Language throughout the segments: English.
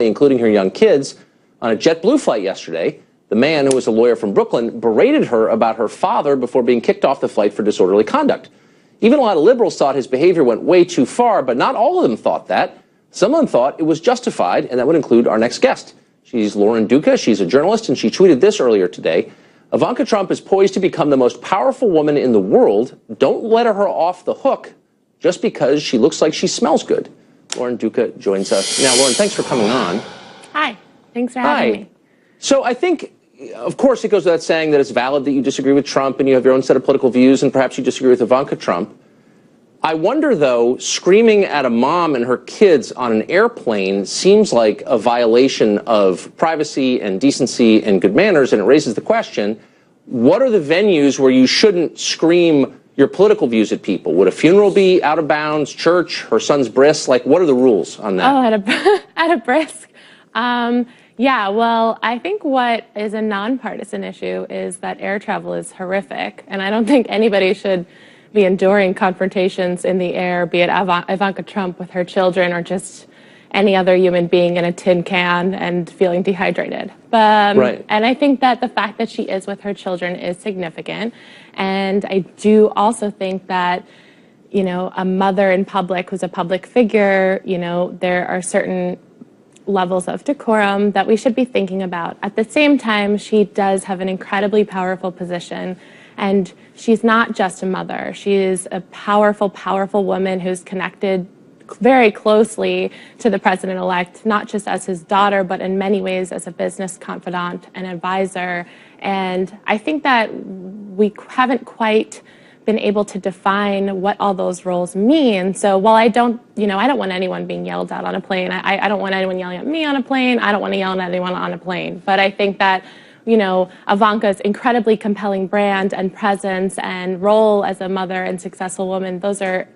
including her young kids, on a JetBlue flight yesterday. The man, who was a lawyer from Brooklyn, berated her about her father before being kicked off the flight for disorderly conduct. Even a lot of liberals thought his behavior went way too far, but not all of them thought that. Some of them thought it was justified, and that would include our next guest. She's Lauren Duca. She's a journalist, and she tweeted this earlier today. Ivanka Trump is poised to become the most powerful woman in the world. Don't let her off the hook just because she looks like she smells good. Lauren Duca joins us. Now, Lauren, thanks for coming on. Hi. Thanks for having me. So I think, of course, it goes without saying that it's valid that you disagree with Trump and you have your own set of political views and perhaps you disagree with Ivanka Trump. I wonder, though, screaming at a mom and her kids on an airplane seems like a violation of privacy and decency and good manners, and it raises the question, what are the venues where you shouldn't scream your political views at people? Would a funeral be out of bounds, church, her son's bris? Like, what are the rules on that? Oh, at a brisk. Yeah, well, I think what is a nonpartisan issue is that air travel is horrific, and I don't think anybody should be enduring confrontations in the air, be it Ivanka Trump with her children or just any other human being in a tin can and feeling dehydrated. Right. And I think that the fact that she is with her children is significant. And I do also think that, you know, a mother in public who's a public figure, you know, there are certain levels of decorum that we should be thinking about. At the same time, she does have an incredibly powerful position. And she's not just a mother. She is a powerful, powerful woman who's connected very closely to the president-elect, not just as his daughter, but in many ways as a business confidant and advisor. And I think that we haven't quite been able to define what all those roles mean. So while I don't want anyone being yelled at on a plane. I don't want anyone yelling at me on a plane. I don't want to yell at anyone on a plane. But I think that, you know, Ivanka's incredibly compelling brand and presence and role as a mother and successful woman, those are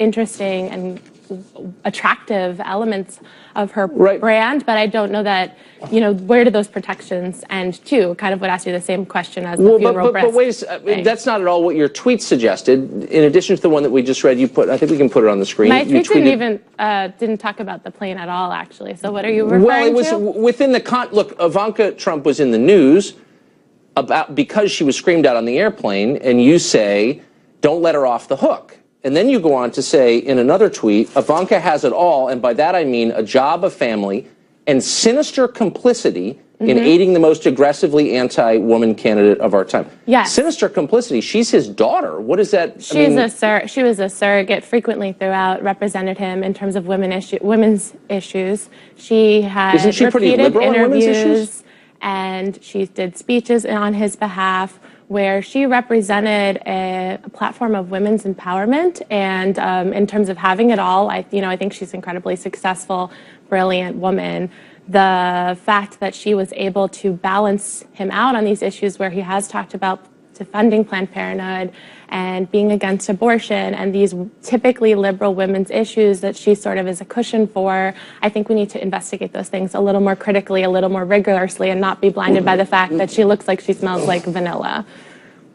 interesting and attractive elements of her brand, but I don't know that, you know, where do those protections end too? Kind of would ask you the same question as the funeral but wait, that's not at all what your tweet suggested. In addition to the one that we just read, you put, I think we can put it on the screen. My tweet didn't talk about the plane at all, actually. So what are you referring to? Well, it was within the look, Ivanka Trump was in the news because she was screamed at on the airplane, and you say, don't let her off the hook. And then you go on to say in another tweet, Ivanka has it all, and by that I mean a job, a family, and sinister complicity in aiding the most aggressively anti-woman candidate of our time. Yes. Sinister complicity. She's his daughter. What is that? She was a surrogate frequently throughout, represented him in terms of women's issues. She had Isn't she pretty liberal in women's issues? And she did speeches on his behalf, where she represented a platform of women's empowerment, and in terms of having it all, I think she's an incredibly successful, brilliant woman. The fact that she was able to balance him out on these issues where he has talked about defending Planned Parenthood and being against abortion and these typically liberal women's issues that she sort of is a cushion for, I think we need to investigate those things a little more critically, a little more rigorously, and not be blinded by the fact that she looks like she smells like vanilla.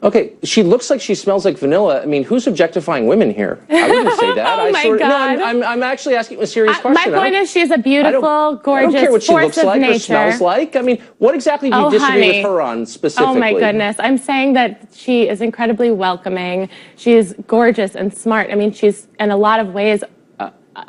Okay, she looks like she smells like vanilla. I mean, who's objectifying women here? I wouldn't say that. Oh my God. No, I'm actually asking a serious question. My point is she's a beautiful, gorgeous I don't care what she force looks of like nature. or smells like. I mean, what exactly do you disagree with her on specifically? Oh my goodness. I'm saying that she is incredibly welcoming. She is gorgeous and smart. I mean, she's, in a lot of ways,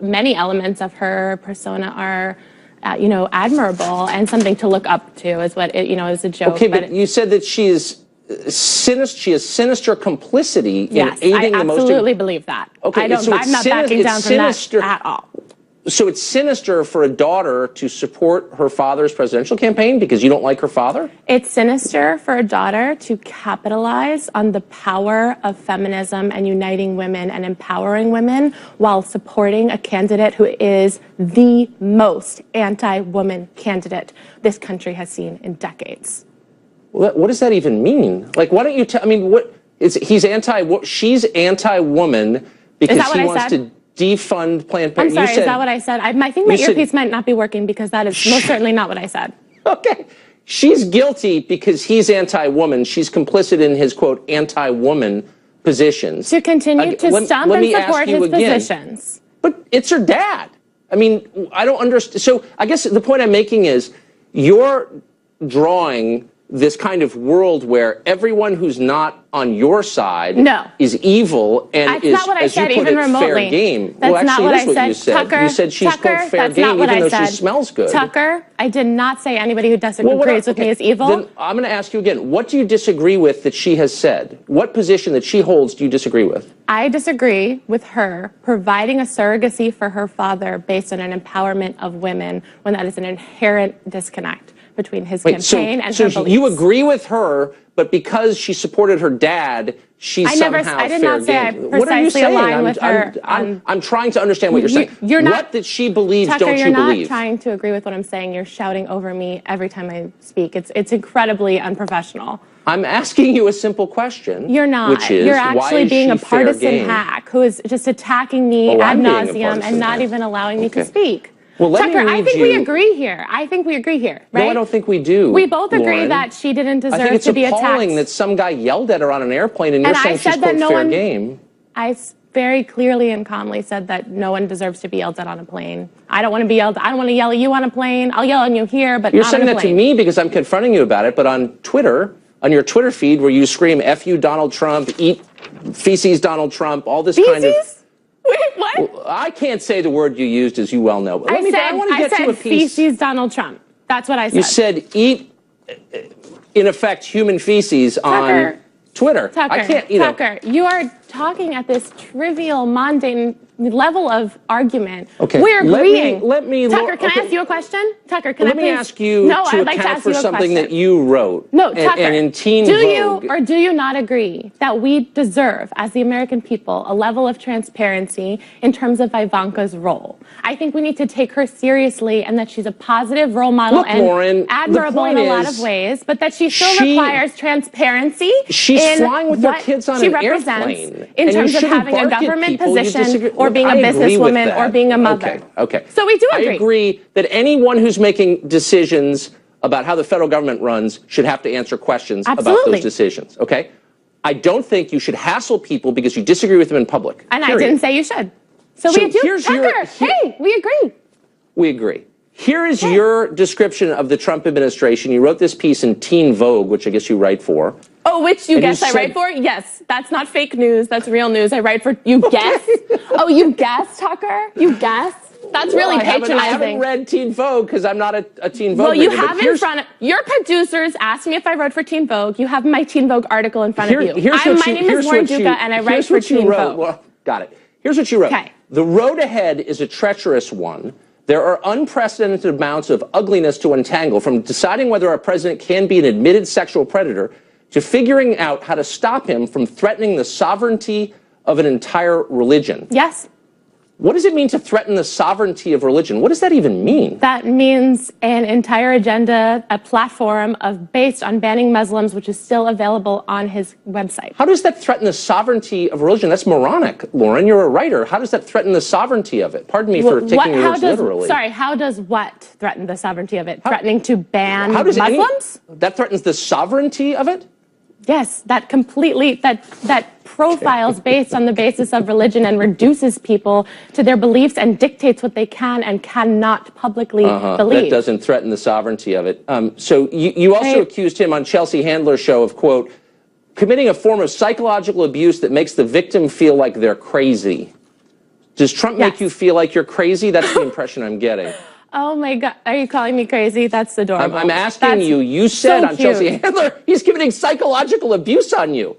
many elements of her persona are admirable and something to look up to is what is a joke. Okay, but you said that she has sinister complicity in aiding the most... Yes, I absolutely believe that. Okay, I'm not backing down from that at all. So it's sinister for a daughter to support her father's presidential campaign because you don't like her father? It's sinister for a daughter to capitalize on the power of feminism and uniting women and empowering women while supporting a candidate who is the most anti-woman candidate this country has seen in decades. What does that even mean? Like, why don't you tell? I mean, she's anti-woman because he wants to defund Planned Parenthood. I'm sorry, is that what I said? I think my earpiece might not be working because that is most certainly not what I said. Okay. She's guilty because he's anti-woman. She's complicit in his, quote, anti-woman positions. To continue to stump and support his positions. But it's her dad. I mean, I don't understand. So I guess the point I'm making is you're drawing this kind of world where everyone who's not on your side is evil and that's not what I said, even remotely. Fair game. That's well, actually, not what that's I said. You said. Tucker, you said she's Tucker, fair game even though she smells good. Tucker, I did not say anybody who disagrees with me is evil. Then I'm going to ask you again. What do you disagree with that she has said? What position that she holds do you disagree with? I disagree with her providing a surrogacy for her father based on an empowerment of women when that is an inherent disconnect between his campaign and her beliefs. So you agree with her, but because she supported her dad, she's somehow fair game. I did not say I precisely align with her. I'm trying to understand what you're saying. What that she believes, Tucker, don't you believe? You're not trying to agree with what I'm saying. You're shouting over me every time I speak. It's incredibly unprofessional. I'm asking you a simple question. You're not. Which is, you're actually being a partisan hack who is just attacking me ad nauseum and not even allowing me to speak. Well, Tucker, I think we agree here. I think we agree here, right? No, I don't think we do. We both agree Lauren. that she didn't deserve to be attacked. I think it's appalling that some guy yelled at her on an airplane and you're saying she's fair game. I very clearly and calmly said that no one deserves to be yelled at on a plane. I don't want to be yelled at. I don't want to yell at you on a plane. I'll yell at you here, but not on a plane. You're saying that to me because I'm confronting you about it, but on Twitter, on your Twitter feed where you scream, F you, Donald Trump, eat feces, Donald Trump, all this kind of... Wait, what? Well, I can't say the word you used, as you well know. But I said feces Donald Trump. That's what I said. You said eat, in effect, human feces on Twitter. Tucker, I can't, Tucker, you are talking at this trivial, mundane level of argument. Okay. We're agreeing. Tucker, can I ask you a question? Tucker, can let me ask you to account for something that you wrote. No, Tucker, and in Teen do Vogue, you or do you not agree that we deserve, as the American people, a level of transparency in terms of Ivanka's role? I think we need to take her seriously and that she's a positive role model and Lauren, admirable in a lot of ways, but that she still requires transparency. She's flying with her kids on an airplane. In terms of having a government position or being a businesswoman or being a mother. Okay. So we do agree. I agree that anyone who's making decisions about how the federal government runs should have to answer questions about those decisions. Okay? I don't think you should hassle people because you disagree with them in public. And I didn't say you should. So we do. Tucker, hey, we agree. We agree. Here is your description of the Trump administration. You wrote this piece in Teen Vogue, which I guess you write for. Oh, which you guess I write for? Yes. That's not fake news. That's real news. I write for, you guess? Oh, you guess, Tucker? You guess? That's really patronizing. I haven't read Teen Vogue because I'm not a Teen Vogue reader. Well, you have in front of, your producers asked me if I wrote for Teen Vogue. You have my Teen Vogue article in front of you. My name is Lauren Duca and I write for Teen Vogue. Well, got it. Here's what you wrote. Okay. The road ahead is a treacherous one. There are unprecedented amounts of ugliness to untangle, from deciding whether our president can be an admitted sexual predator to figuring out how to stop him from threatening the sovereignty of an entire religion. Yes. What does it mean to threaten the sovereignty of religion? What does that even mean? That means an entire agenda, a platform based on banning Muslims, which is still available on his website. How does that threaten the sovereignty of religion? That's moronic, Lauren. You're a writer. How does that threaten the sovereignty of it? Pardon me for taking your words literally. Sorry, how does what threaten the sovereignty of it? Threatening to ban Muslims? That threatens the sovereignty of it? Yes, that completely, that profiles based on the basis of religion and reduces people to their beliefs and dictates what they can and cannot publicly believe. That doesn't threaten the sovereignty of it. So you also accused him on Chelsea Handler's show of, quote, committing a form of psychological abuse that makes the victim feel like they're crazy. Does Trump make you feel like you're crazy? That's the impression I'm getting. Oh my God, are you calling me crazy? That's adorable. I'm asking you, you said on Chelsea Handler, he's committing psychological abuse on you.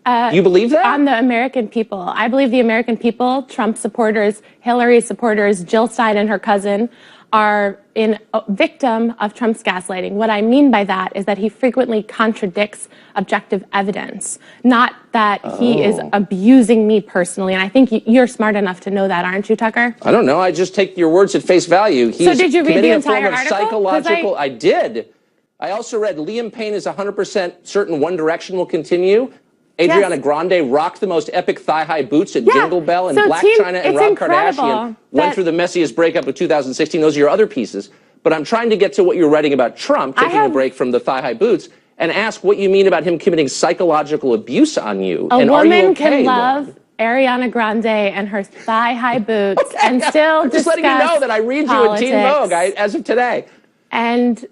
You believe that? On the American people. I believe the American people, Trump supporters, Hillary supporters, Jill Stein and her cousin, are a victim of Trump's gaslighting. What I mean by that is that he frequently contradicts objective evidence, not that he is abusing me personally. And I think you're smart enough to know that, aren't you, Tucker? I don't know. I just take your words at face value. So did you read the entire article? I did. I also read Liam Payne is 100% certain One Direction will continue. Adriana Grande rocked the most epic thigh-high boots at Jingle Bell, and Blac Chyna and Rob Kardashian went through the messiest breakup of 2016. Those are your other pieces. But I'm trying to get to what you're writing about Trump taking a break from the thigh-high boots and ask what you mean about him committing psychological abuse on you. A woman can love Ariana Grande and her thigh-high boots and still I'm discuss just letting you know that I read politics. you in Teen Vogue as of today. And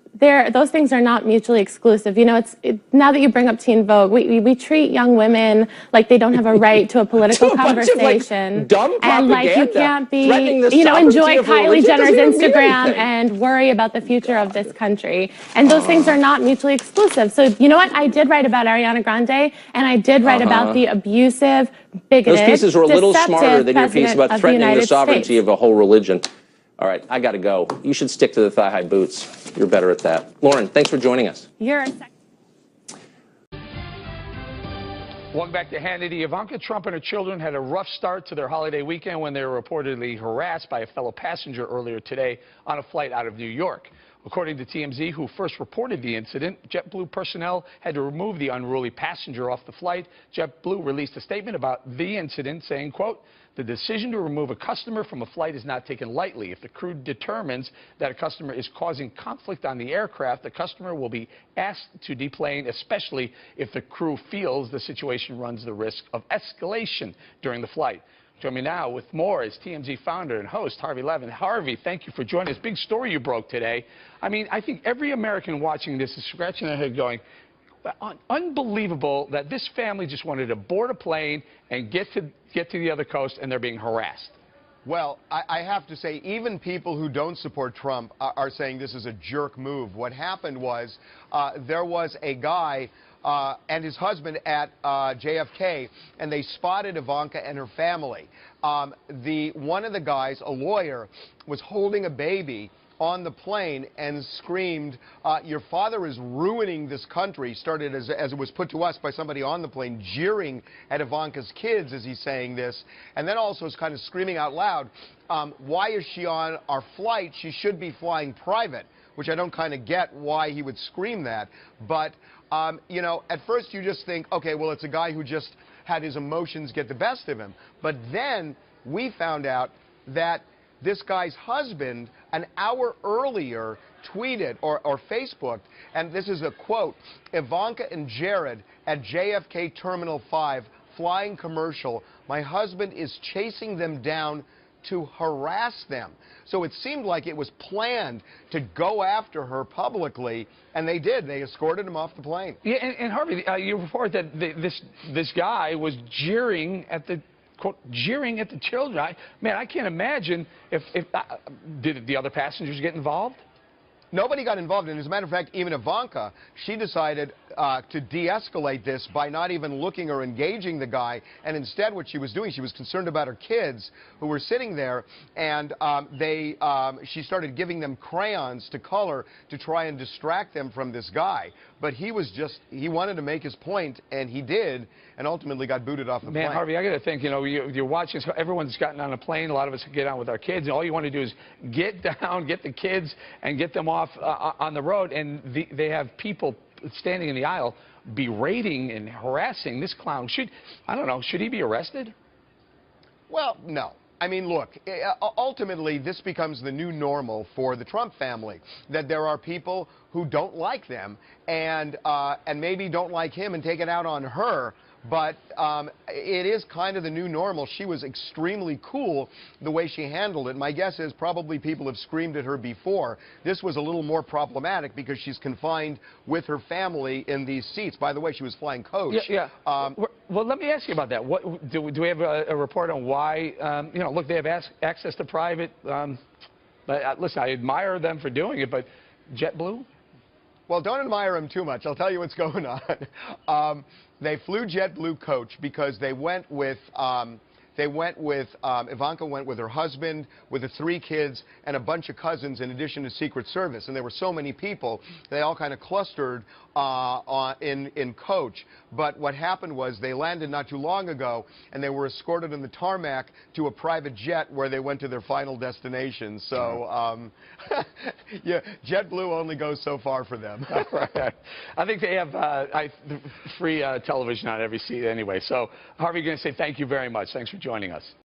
those things are not mutually exclusive. You know, now that you bring up Teen Vogue, we treat young women like they don't have a right to a political conversation. Of, dumb propaganda, and like you can't be, enjoy enjoy Kylie Jenner's Instagram and worry about the future of this country. And those things are not mutually exclusive. So you know what? I did write about Ariana Grande, and I did write about the abusive, bigoted, those pieces were a little smarter than your piece about threatening the sovereignty of a whole religion. All right, I got to go. You should stick to the thigh-high boots. You're better at that. Lauren, thanks for joining us. Welcome back to Hannity. Ivanka Trump and her children had a rough start to their holiday weekend when they were reportedly harassed by a fellow passenger earlier today on a flight out of New York. According to TMZ, who first reported the incident, JetBlue personnel had to remove the unruly passenger off the flight. JetBlue released a statement about the incident saying, quote, "The decision to remove a customer from a flight is not taken lightly. If the crew determines that a customer is causing conflict on the aircraft, the customer will be asked to deplane, especially if the crew feels the situation runs the risk of escalation during the flight." Join me now with more is TMZ founder and host Harvey Levin. Harvey, thank you for joining us. Big story you broke today. I mean, I think every American watching this is scratching their head going, unbelievable that this family just wanted to board a plane and get to the other coast, and they're being harassed. Well, I have to say, even people who don't support Trump are saying this is a jerk move. What happened was there was a guy and his husband at JFK, and they spotted Ivanka and her family. One of the guys, a lawyer, was holding a baby on the plane and screamed, "Your father is ruining this country," started as it was put to us by somebody on the plane, jeering at Ivanka's kids as he's saying this, and then also is kind of screaming out loud, "Why is she on our flight? She should be flying private," which I don't kind of get why he would scream that. But, you know, at first you just think, okay, well, it's a guy who just had his emotions get the best of him. But then we found out that this guy's husband, an hour earlier, tweeted or Facebooked, and this is a quote, "Ivanka and Jared at JFK Terminal 5, flying commercial. My husband is chasing them down to harass them." So it seemed like it was planned to go after her publicly, and they did. They escorted him off the plane. Yeah, and Harvey, you report that this guy was jeering at the quote, jeering at the children. Man, I can't imagine if did the other passengers get involved? Nobody got involved, and as a matter of fact, even Ivanka, she decided to de-escalate this by not even looking or engaging the guy, and instead what she was doing, she was concerned about her kids who were sitting there, and she started giving them crayons to color to try and distract them from this guy. But he wanted to make his point, and he did, and ultimately got booted off the plane. Man, Harvey, I got to think, you know, you're watching, everyone's gotten on a plane, a lot of us get on with our kids, and all you want to do is get down, get the kids, and get them off on the road, and they have people standing in the aisle berating and harassing this clown. I don't know, should he be arrested? Well, no. I mean, look, ultimately, this becomes the new normal for the Trump family, that there are people who don't like them and maybe don't like him and take it out on her. But it is kind of the new normal. She was extremely cool the way she handled it. My guess is probably people have screamed at her before. This was a little more problematic because she's confined with her family in these seats. By the way, she was flying coach. Yeah. Well, let me ask you about that. What, do we have a report on why, you know, look, they have access to private. Listen, I admire them for doing it, but JetBlue? Well, don't admire him too much. I'll tell you what's going on. They flew JetBlue coach because they went with Ivanka went with her husband, with the 3 kids, and a bunch of cousins in addition to Secret Service. And there were so many people, they all kind of clustered in coach. But what happened was they landed not too long ago, and they were escorted on the tarmac to a private jet where they went to their final destination. So, yeah, JetBlue only goes so far for them. Right. I think they have free television on every seat anyway. So, Harvey, going to say thank you very much. Thanks for joining us.